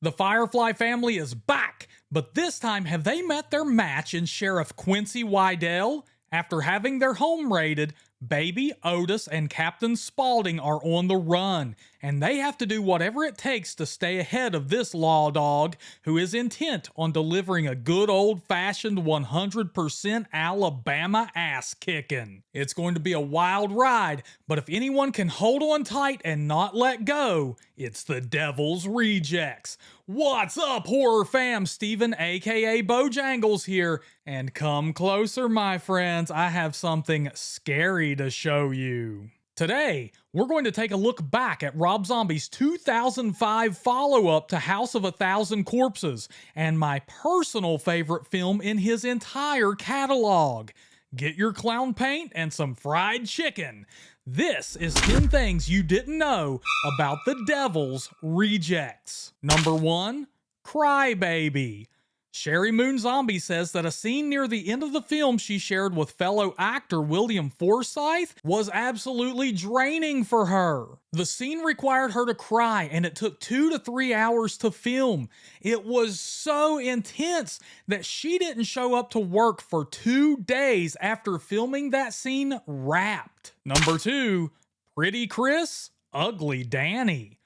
The Firefly family is back, but this time have they met their match in Sheriff Quincy Wydell? After having their home raided, Baby, Otis, and Captain Spaulding are on the run, and they have to do whatever it takes to stay ahead of this law dog who is intent on delivering a good old-fashioned 100% Alabama ass-kicking. It's going to be a wild ride, but if anyone can hold on tight and not let go, it's the Devil's Rejects. What's up, horror fam? Steven, A.K.A. Bojangles here, and come closer, my friends. I have something scary to show you. Today, we're going to take a look back at Rob Zombie's 2005 follow-up to House of a Thousand Corpses, and my personal favorite film in his entire catalog. Get your clown paint and some fried chicken. This is 10 things you didn't know about the Devil's Rejects. Number 1, Cry Baby. Sherry Moon Zombie says that a scene near the end of the film she shared with fellow actor William Forsythe was absolutely draining for her. The scene required her to cry, and it took 2 to 3 hours to film. It was so intense that she didn't show up to work for 2 days after filming that scene wrapped. Number 2, Pretty Chris, Ugly Danny.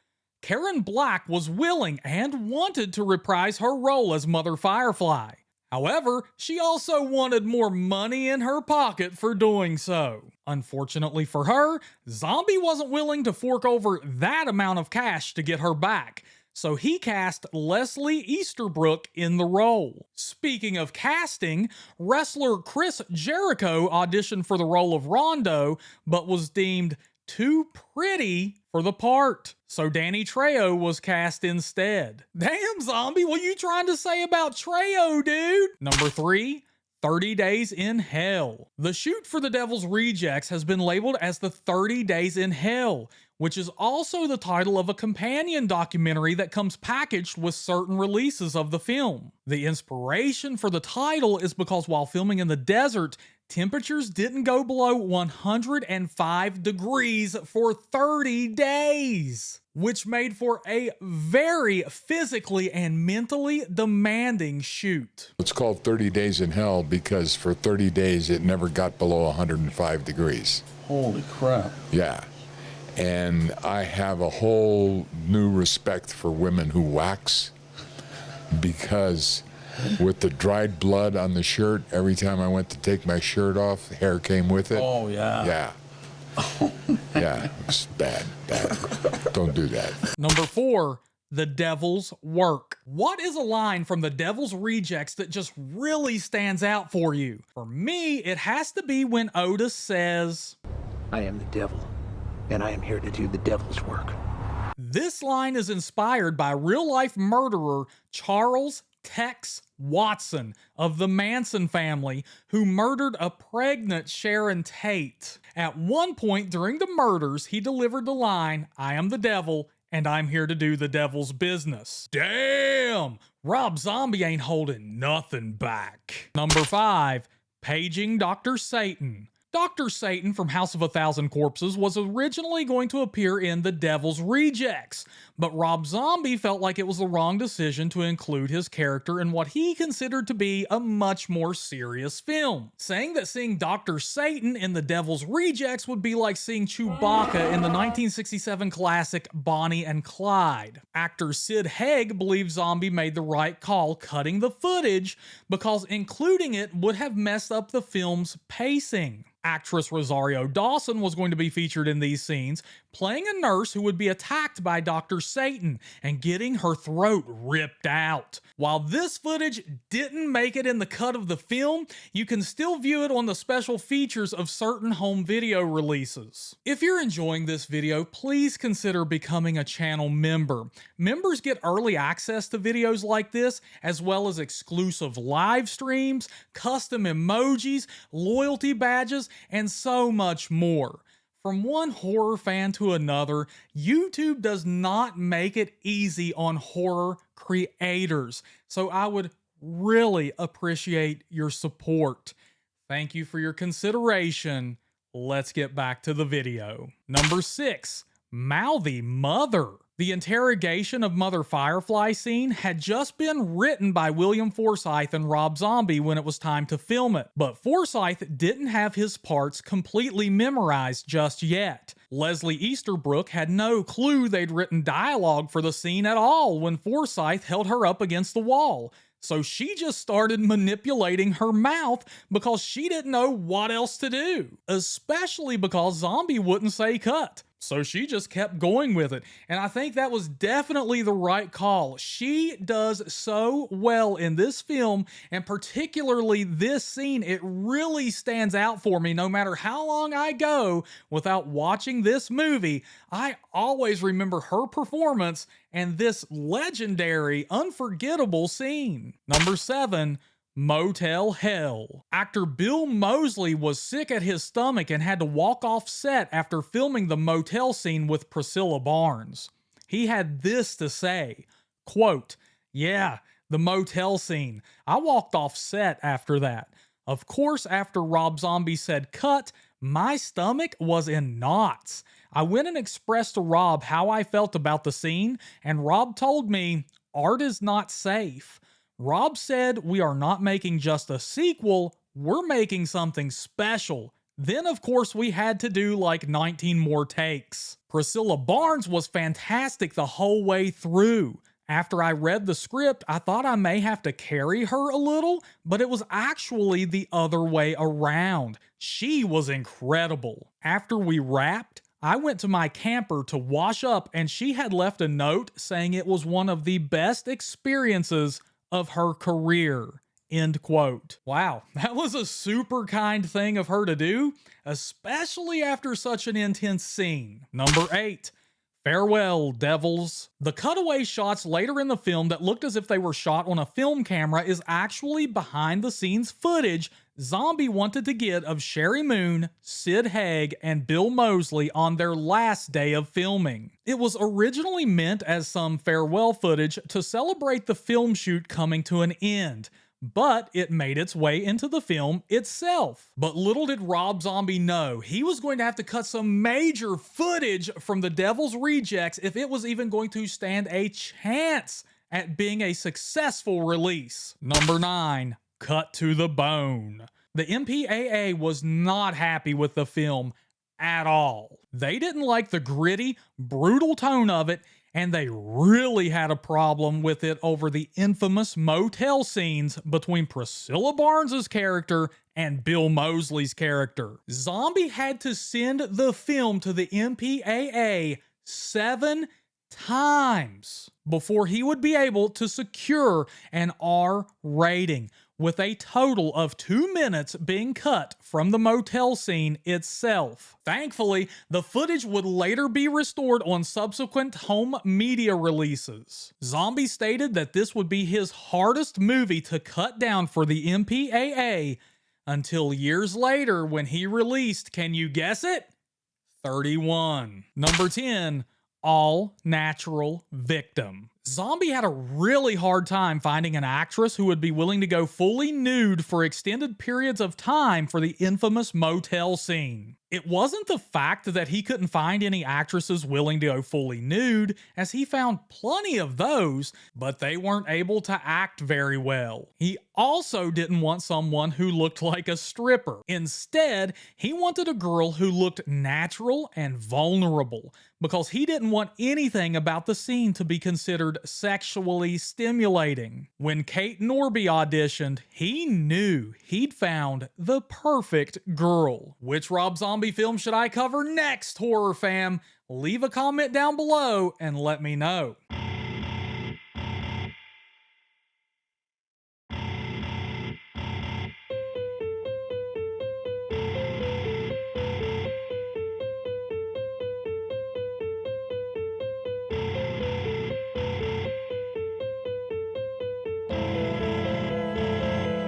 Karen Black was willing and wanted to reprise her role as Mother Firefly. However, she also wanted more money in her pocket for doing so. Unfortunately for her, Zombie wasn't willing to fork over that amount of cash to get her back, so he cast Leslie Easterbrook in the role. Speaking of casting, wrestler Chris Jericho auditioned for the role of Rondo, but was deemed too pretty for the part, so Danny Trejo was cast instead. Damn, Zombie, what are you trying to say about Trejo, dude? Number 3, 30 Days in Hell. The shoot for the Devil's Rejects has been labeled as the 30 Days in Hell, which is also the title of a companion documentary that comes packaged with certain releases of the film. The inspiration for the title is because while filming in the desert, temperatures didn't go below 105 degrees for 30 days, which made for a very physically and mentally demanding shoot. It's called 30 Days in Hell because for 30 days it never got below 105 degrees. Holy crap. Yeah. And I have a whole new respect for women who wax, because with the dried blood on the shirt, every time I went to take my shirt off, hair came with it. Oh, yeah. Yeah. Yeah, it's bad. Don't do that. Number 4, The Devil's Work. What is a line from The Devil's Rejects that just really stands out for you? For me, it has to be when Otis says, "I am the devil, and I am here to do the devil's work." This line is inspired by real-life murderer Charles Tex Watson of the Manson family, who murdered a pregnant Sharon Tate. At one point during the murders, he delivered the line, "I am the devil, and I'm here to do the devil's business." Damn! Rob Zombie ain't holding nothing back. Number 5, Paging Dr. Satan. Dr. Satan from House of a Thousand Corpses was originally going to appear in The Devil's Rejects, but Rob Zombie felt like it was the wrong decision to include his character in what he considered to be a much more serious film, saying that seeing Dr. Satan in The Devil's Rejects would be like seeing Chewbacca in the 1967 classic Bonnie and Clyde. Actor Sid Haig believes Zombie made the right call cutting the footage because including it would have messed up the film's pacing. Actress Rosario Dawson was going to be featured in these scenes, playing a nurse who would be attacked by Dr. Satan and getting her throat ripped out. While this footage didn't make it in the cut of the film, you can still view it on the special features of certain home video releases. If you're enjoying this video, please consider becoming a channel member. Members get early access to videos like this, as well as exclusive live streams, custom emojis, loyalty badges, and so much more. From one horror fan to another, YouTube does not make it easy on horror creators, so I would really appreciate your support. Thank you for your consideration. Let's get back to the video. Number 6, Mouthy Mother. The interrogation of Mother Firefly scene had just been written by William Forsythe and Rob Zombie when it was time to film it, but Forsythe didn't have his parts completely memorized just yet. Leslie Easterbrook had no clue they'd written dialogue for the scene at all when Forsythe held her up against the wall. So she just started manipulating her mouth because she didn't know what else to do, especially because Zombie wouldn't say cut. So she just kept going with it. And I think that was definitely the right call. She does so well in this film, and particularly this scene. It really stands out for me no matter how long I go without watching this movie. I always remember her performance and this legendary, unforgettable scene. Number 7. Motel Hell. Actor Bill Moseley was sick at his stomach and had to walk off set after filming the motel scene with Priscilla Barnes. He had this to say, quote, "Yeah, the motel scene. I walked off set after that. Of course, after Rob Zombie said cut, my stomach was in knots. I went and expressed to Rob how I felt about the scene, and Rob told me, art is not safe. Rob said, we are not making just a sequel, we're making something special. Then, of course, we had to do like 19 more takes." Priscilla Barnes was fantastic the whole way through. After I read the script, I thought I may have to carry her a little, but it was actually the other way around. She was incredible. After we wrapped, I went to my camper to wash up, and she had left a note saying it was one of the best experiences of her career. End quote. Wow, that was a super kind thing of her to do, especially after such an intense scene. Number 8. Farewell, Devils. The cutaway shots later in the film that looked as if they were shot on a film camera is actually behind the scenes footage Zombie wanted to get of Sherry Moon, Sid Haig, and Bill Moseley on their last day of filming. It was originally meant as some farewell footage to celebrate the film shoot coming to an end, but it made its way into the film itself. But little did Rob Zombie know, he was going to have to cut some major footage from The Devil's Rejects if it was even going to stand a chance at being a successful release. Number 9. Cut to the bone. The MPAA was not happy with the film at all. They didn't like the gritty, brutal tone of it, and they really had a problem with it over the infamous motel scenes between Priscilla Barnes' character and Bill Moseley's character. Zombie had to send the film to the MPAA 7 times before he would be able to secure an R rating, with a total of 2 minutes being cut from the motel scene itself. Thankfully, the footage would later be restored on subsequent home media releases. Zombie stated that this would be his hardest movie to cut down for the MPAA until years later when he released, can you guess it? 31. Number 10. All Natural Victim. Zombie had a really hard time finding an actress who would be willing to go fully nude for extended periods of time for the infamous motel scene. It wasn't the fact that he couldn't find any actresses willing to go fully nude, as he found plenty of those, but they weren't able to act very well. He also didn't want someone who looked like a stripper. Instead, he wanted a girl who looked natural and vulnerable, because he didn't want anything about the scene to be considered sexually stimulating. When Kate Norby auditioned, he knew he'd found the perfect girl. Which Rob Zombie film should I cover next, horror fam? Leave a comment down below and let me know.